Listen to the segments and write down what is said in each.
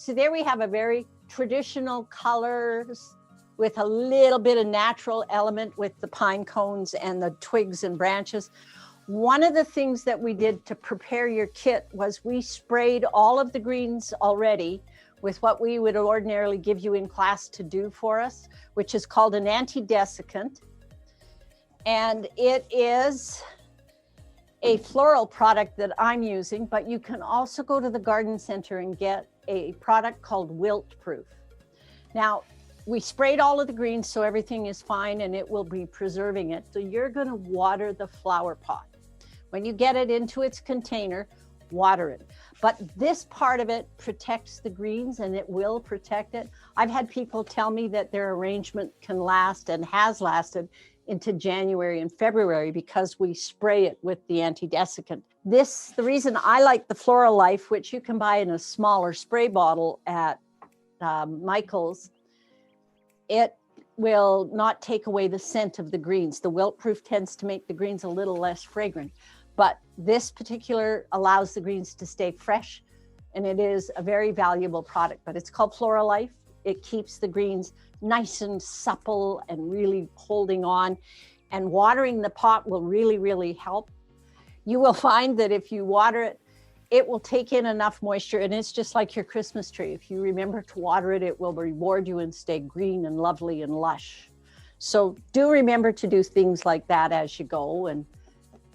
So there we have a very traditional colors with a little bit of natural element with the pine cones and the twigs and branches. One of the things that we did to prepare your kit was we sprayed all of the greens already with what we would ordinarily give you in class to do for us, which is called an anti-desiccant. And it is a floral product that I'm using, but you can also go to the garden center and get a product called Wilt Proof. Now, we sprayed all of the greens so everything is fine and it will be preserving it. So you're going to water the flower pot. When you get it into its container, water it. But this part of it protects the greens and it will protect it. I've had people tell me that their arrangement can last and has lasted into January and February because we spray it with the anti-desiccant. The reason I like the Floral Life, which you can buy in a smaller spray bottle at Michael's, it will not take away the scent of the greens. The Wilt Proof tends to make the greens a little less fragrant, but this particular allows the greens to stay fresh, and it is a very valuable product, but it's called Floral Life. It keeps the greens nice and supple and really holding on, and watering the pot will really, really help. You will find that if you water it, it will take in enough moisture, and it's just like your Christmas tree. If you remember to water it, it will reward you and stay green and lovely and lush. So do remember to do things like that as you go, and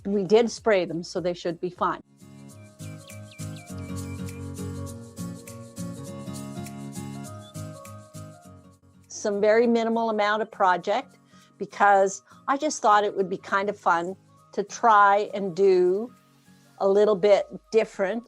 we did spray them, so they should be fine. Some very minimal amount of project, because I just thought it would be kind of fun to try and do a little bit different.